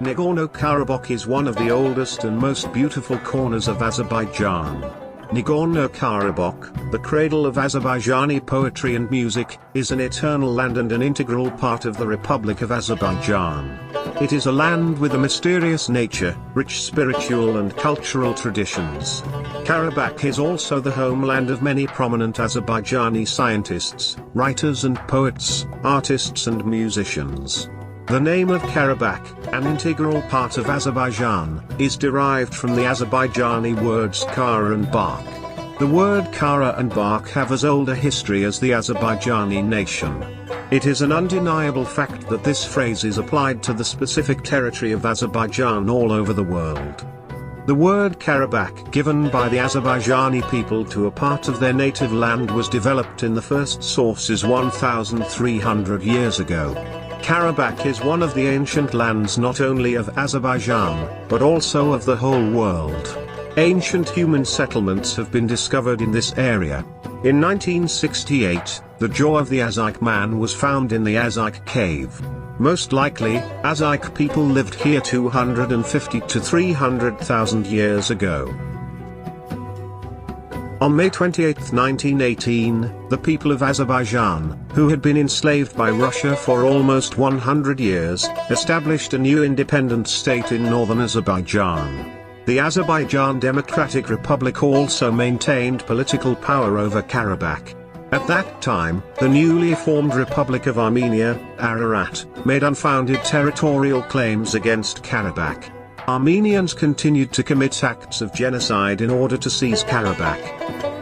Nagorno-Karabakh is one of the oldest and most beautiful corners of Azerbaijan. Nagorno-Karabakh, the cradle of Azerbaijani poetry and music, is an eternal land and an integral part of the Republic of Azerbaijan. It is a land with a mysterious nature, rich spiritual and cultural traditions. Karabakh is also the homeland of many prominent Azerbaijani scientists, writers and poets, artists and musicians. The name of Karabakh, an integral part of Azerbaijan, is derived from the Azerbaijani words Kara and Bak. The word Kara and Bak have as old a history as the Azerbaijani nation. It is an undeniable fact that this phrase is applied to the specific territory of Azerbaijan all over the world. The word Karabakh given by the Azerbaijani people to a part of their native land was developed in the first sources 1,300 years ago. Karabakh is one of the ancient lands not only of Azerbaijan, but also of the whole world. Ancient human settlements have been discovered in this area. In 1968, the jaw of the Azaik man was found in the Azaik cave. Most likely, Azaik people lived here 250 to 300,000 years ago. On May 28, 1918, the people of Azerbaijan, who had been enslaved by Russia for almost 100 years, established a new independent state in northern Azerbaijan. The Azerbaijan Democratic Republic also maintained political power over Karabakh. At that time, the newly formed Republic of Armenia, Ararat, made unfounded territorial claims against Karabakh. Armenians continued to commit acts of genocide in order to seize Karabakh.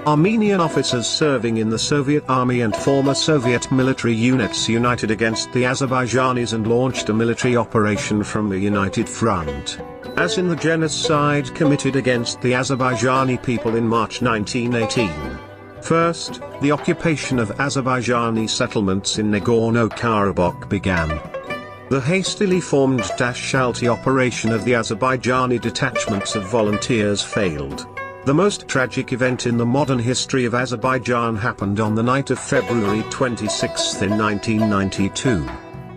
Armenian officers serving in the Soviet army and former Soviet military units united against the Azerbaijanis and launched a military operation from the United Front. As in the genocide committed against the Azerbaijani people in March 1918. First, the occupation of Azerbaijani settlements in Nagorno-Karabakh began. The hastily formed Dashalti operation of the Azerbaijani detachments of volunteers failed. The most tragic event in the modern history of Azerbaijan happened on the night of February 26 in 1992.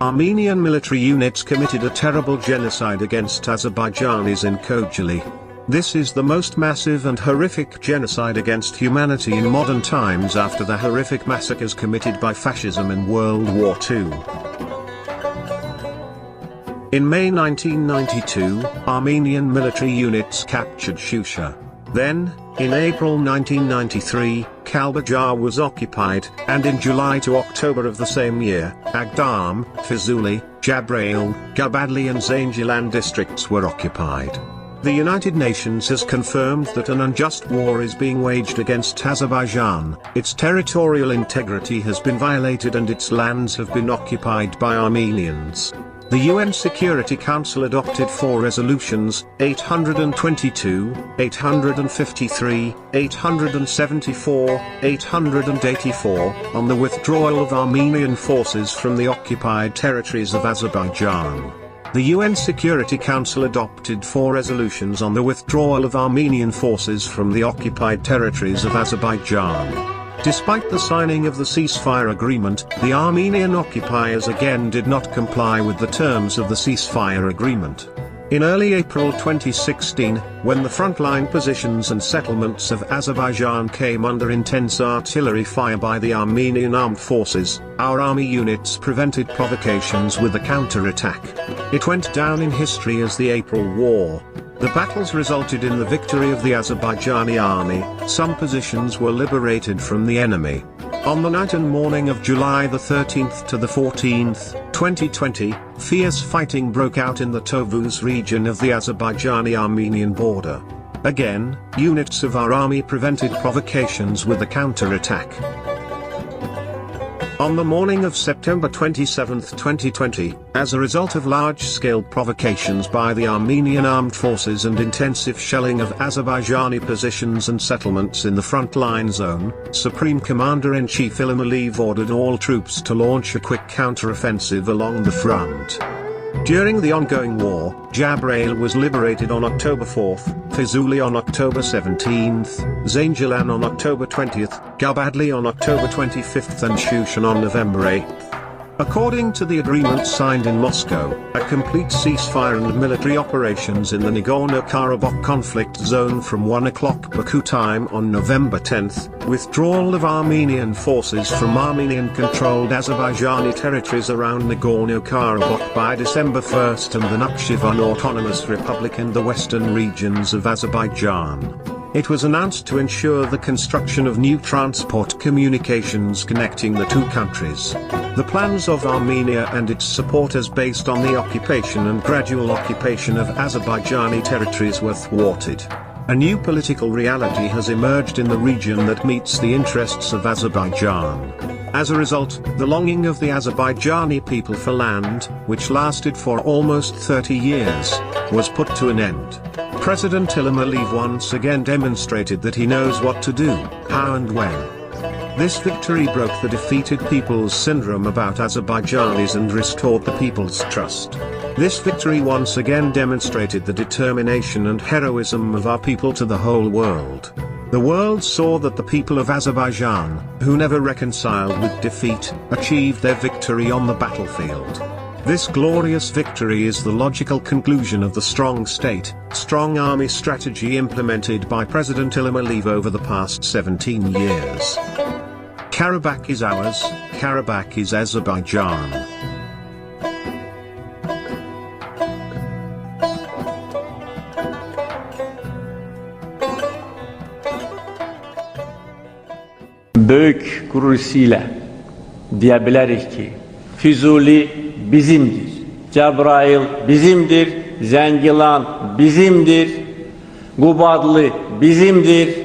Armenian military units committed a terrible genocide against Azerbaijanis in Khojaly. This is the most massive and horrific genocide against humanity in modern times after the horrific massacres committed by fascism in World War II. In May 1992, Armenian military units captured Shusha. Then, in April 1993, Kalbajar was occupied, and in July to October of the same year, Agdam, Fizuli, Jabrail, Gabadli and Zangilan districts were occupied. The United Nations has confirmed that an unjust war is being waged against Azerbaijan, its territorial integrity has been violated and its lands have been occupied by Armenians. The UN Security Council adopted 4 resolutions, 822, 853, 874, 884, on the withdrawal of Armenian forces from the occupied territories of Azerbaijan. The UN Security Council adopted 4 resolutions on the withdrawal of Armenian forces from the occupied territories of Azerbaijan. Despite the signing of the ceasefire agreement, the Armenian occupiers again did not comply with the terms of the ceasefire agreement. In early April 2016, when the frontline positions and settlements of Azerbaijan came under intense artillery fire by the Armenian armed forces, our army units prevented provocations with a counter-attack. It went down in history as the April War. The battles resulted in the victory of the Azerbaijani army, some positions were liberated from the enemy. On the night and morning of July the 13th to the 14th, 2020, fierce fighting broke out in the Tovuz region of the Azerbaijani-Armenian border. Again, units of our army prevented provocations with a counter-attack. On the morning of September 27, 2020, as a result of large-scale provocations by the Armenian armed forces and intensive shelling of Azerbaijani positions and settlements in the frontline zone, Supreme Commander-in-Chief Ilham Aliyev ordered all troops to launch a quick counter-offensive along the front. During the ongoing war, Jabrail was liberated on October 4th, Fizuli on October 17th, Zangilan on October 20th, Gabadli on October 25th and Shushan on November 8th. According to the agreement signed in Moscow, a complete ceasefire and military operations in the Nagorno-Karabakh conflict zone from 1 o'clock Baku time on November 10th, withdrawal of Armenian forces from Armenian-controlled Azerbaijani territories around Nagorno-Karabakh by December 1st, and the Nakhchivan Autonomous Republic and the western regions of Azerbaijan. It was announced to ensure the construction of new transport communications connecting the two countries. The plans of Armenia and its supporters based on the occupation and gradual occupation of Azerbaijani territories were thwarted. A new political reality has emerged in the region that meets the interests of Azerbaijan. As a result, the longing of the Azerbaijani people for land, which lasted for almost 30 years, was put to an end. President Ilham Aliyev once again demonstrated that he knows what to do, how and when. This victory broke the defeated people's syndrome about Azerbaijanis and restored the people's trust. This victory once again demonstrated the determination and heroism of our people to the whole world. The world saw that the people of Azerbaijan, who never reconciled with defeat, achieved their victory on the battlefield. This glorious victory is the logical conclusion of the strong state, strong army strategy implemented by President Ilham Aliyev over the past 17 years. Karabakh is ours, Karabakh is Azerbaijan. Böyük gurur hissiyle diyebiliriz ki Füzuli bizimdir, Cebrail bizimdir, Zengilan bizimdir, Qubadlı bizimdir,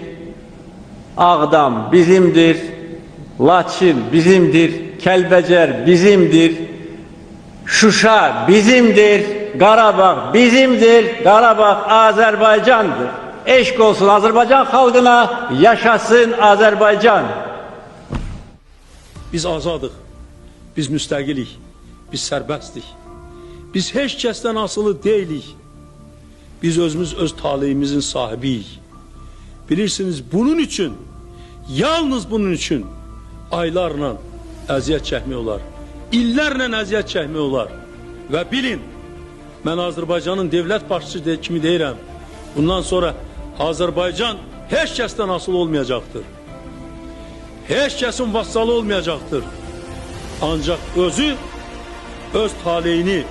Ağdam bizimdir, Laçın bizimdir, Kəlbəcər bizimdir, Şuşa bizimdir, Qarabağ bizimdir, Qarabağ Azərbaycandır. Eşq olsun Azərbaycan xalqına, yaşasın Azərbaycan. Biz azadıq, biz müstəqilik, biz sərbəstdik. Biz heç kəsdən asılı deyilik. Biz özümüz öz taleyimizin sahibiyik. Bilirsiniz, bunun üçün, yalnız bunun üçün aylarla əziyyət çəkmək olar, illərlə əziyyət çəkmək olar. Və bilin, mən Azərbaycanın dövlət başçısı kimi deyirəm, bundan sonra Azərbaycan heç kəsdən asılı olmayacaqdır. Heç kəsin vassalı olmayacaqdır. Ancaq özü, öz taleyini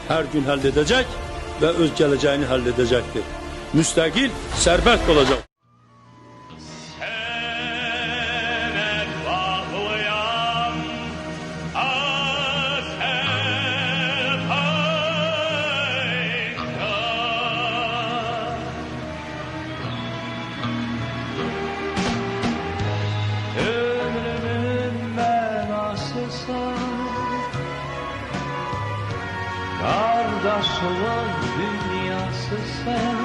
hər gün həll edəcək və öz gələcəyini həll edəcəkdir. Müstəqil, sərbəst olacaq. Kardeşliğin dünyası sen,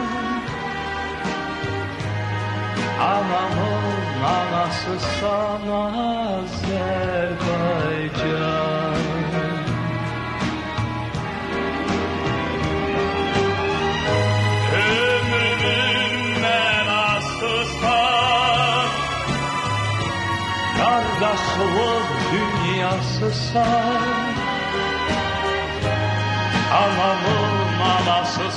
anamın anası sana Azerbaycan. Ömrümün mənası sen, kardeşliğin dünyası sen, anamın anası